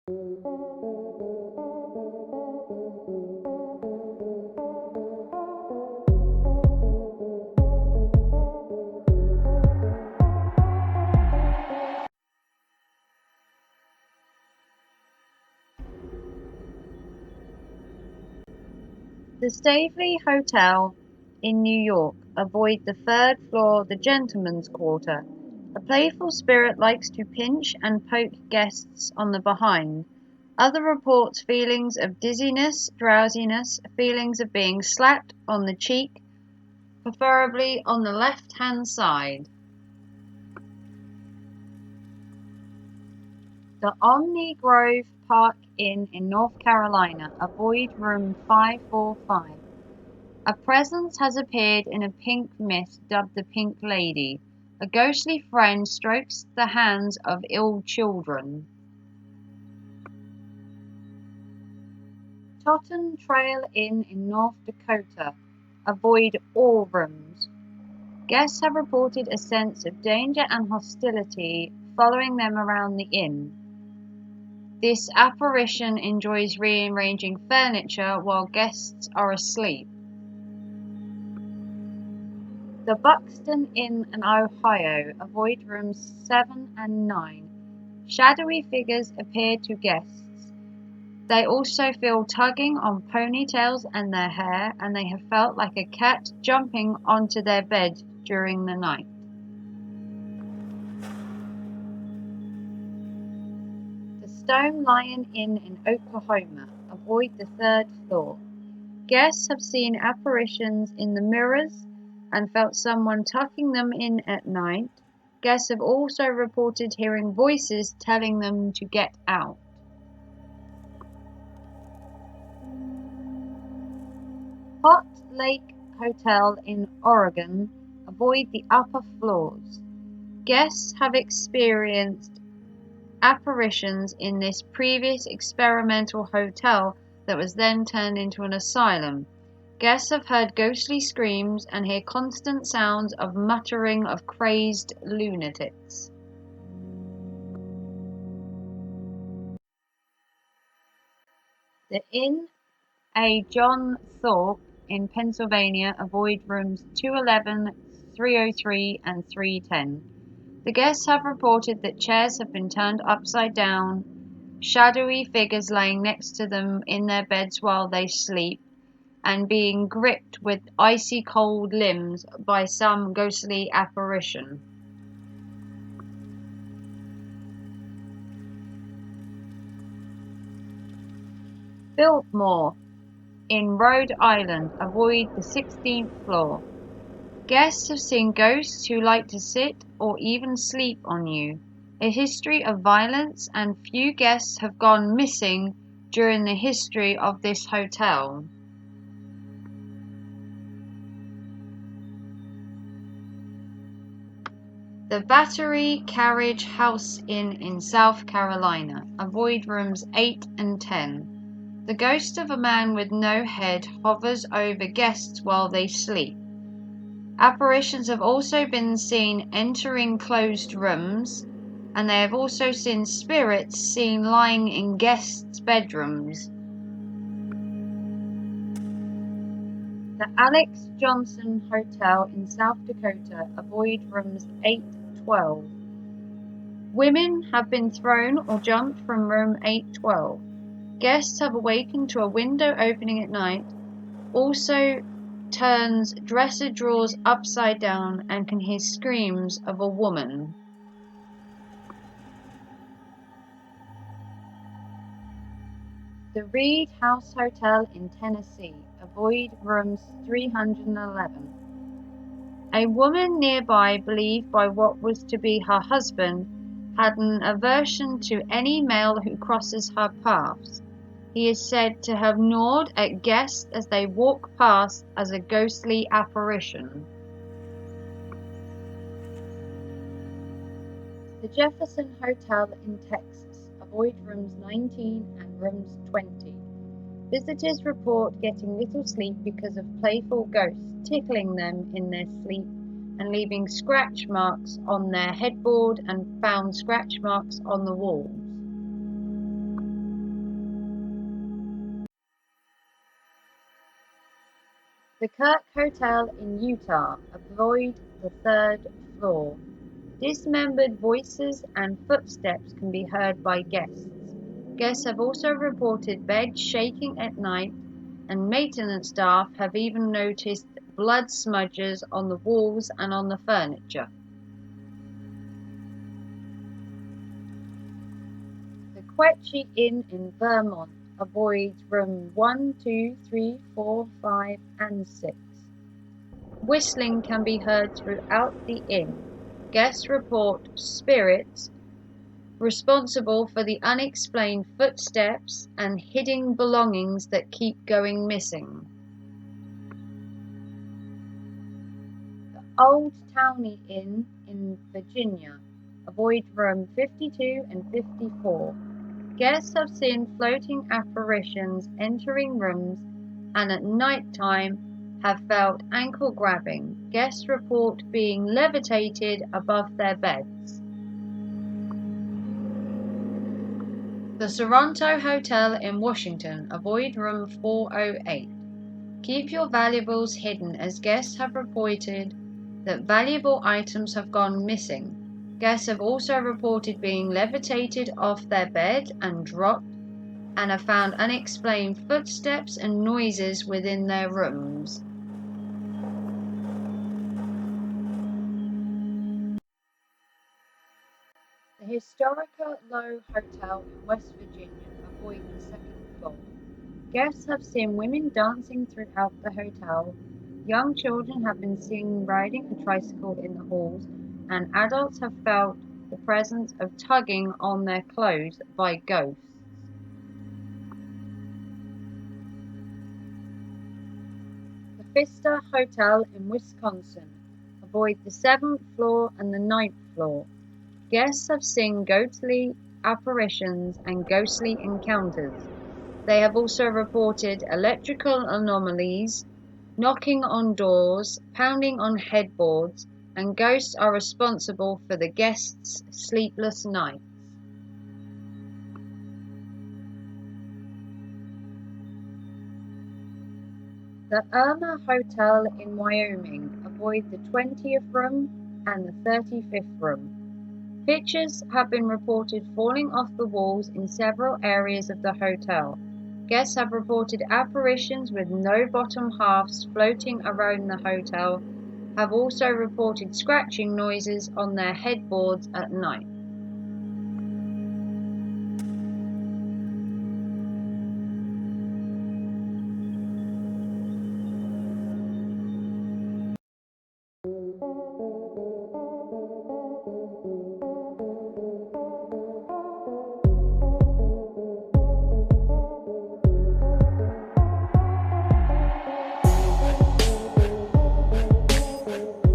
The Staveley Hotel in New York. Avoid the third floor, the gentleman's quarter. A playful spirit likes to pinch and poke guests on the behind. Other reports feelings of dizziness, drowsiness, feelings of being slapped on the cheek, preferably on the left-hand side. The OMNI Grove Park Inn in North Carolina. Avoid room 545. A presence has appeared in a pink mist dubbed the Pink Lady. A ghostly friend strokes the hands of ill children. Totten Trail Inn in North Dakota. Avoid all rooms. Guests have reported a sense of danger and hostility following them around the inn. This apparition enjoys rearranging furniture while guests are asleep. The BUXTON Inn in Ohio. Avoid rooms 7 and 9. Shadowy figures appear to guests. They also feel tugging on ponytails and their hair, and they have felt like a cat jumping onto their bed during the night. The Stone Lion Inn in Oklahoma. Avoid the third floor. Guests have seen apparitions in the mirrors and felt someone tucking them in at night. Guests have also reported hearing voices telling them to get out. Hot Lake Hotel in Oregon. Avoid the upper floors. Guests have experienced apparitions in this previous experimental hotel that was then turned into an asylum. Guests have heard ghostly screams and hear constant sounds of muttering of crazed lunatics. The Inn A. John Thorpe in Pennsylvania. Avoid rooms 211, 303 and 310. The guests have reported that chairs have been turned upside down, shadowy figures laying next to them in their beds while they sleep, and being gripped with icy cold limbs by some ghostly apparition. Biltmore in Rhode Island. Avoid the 16th floor. Guests have seen ghosts who like to sit or even sleep on you. A history of violence, and few guests have gone missing during the history of this hotel. The Battery Carriage House Inn in South Carolina. Avoid rooms 8 and 10. The ghost of a man with no head hovers over guests while they sleep. Apparitions have also been seen entering closed rooms, and they have also seen spirits seen lying in guests' bedrooms. The Alex Johnson Hotel in South Dakota. Avoid rooms 812. Women have been thrown or jumped from room 812. Guests have awakened to a window opening at night, also turns dresser drawers upside down, and can hear screams of a woman. The Reed House Hotel in Tennessee. Avoid rooms 311. A woman nearby, believed by what was to be her husband, had an aversion to any male who crosses her paths. He is said to have gnawed at guests as they walk past as a ghostly apparition. The Jefferson Hotel in Texas. Avoid rooms 19 and rooms 20. Visitors report getting little sleep because of playful ghosts tickling them in their sleep and leaving scratch marks on their headboard, and found scratch marks on the walls. The KIRK Hotel in Utah, avoid the 3rd floor. Dismembered voices and footsteps can be heard by guests. Guests have also reported beds shaking at night, and maintenance staff have even noticed blood smudges on the walls and on the furniture. The QUECHEE Inn in Vermont, avoid room 1, 2, 3, 4, 5, and 6. Whistling can be heard throughout the inn. Guests report spirits responsible for the unexplained footsteps and hidden belongings that keep going missing. The Old TOWNE Inn in Virginia, avoid room 52 and 54. Guests have seen floating apparitions entering rooms and at night time have felt ankle grabbing. Guests report being levitated above their beds. The Sorrento Hotel in Washington, avoid room 408. Keep your valuables hidden as guests have reported that valuable items have gone missing. Guests have also reported being levitated off their bed and dropped, and have found unexplained footsteps and noises within their rooms. The historical LOWE Hotel in West Virginia, avoid the 2nd floor. Guests have seen women dancing throughout the hotel. Young children have been seen riding a tricycle in the halls, and adults have felt the presence of tugging on their clothes by ghosts. The PEISTER Hotel in Wisconsin, avoid the 7th floor and the 9th floor. Guests have seen ghostly apparitions and ghostly encounters. They have also reported electrical anomalies, knocking on doors, pounding on headboards, and ghosts are responsible for the guests' sleepless nights. The IRMA Hotel in Wyoming, avoid the 20th room and the 35th room. Pictures have been reported falling off the walls in several areas of the hotel. Guests have reported apparitions with no bottom halves floating around the hotel, have also reported scratching noises on their headboards at night.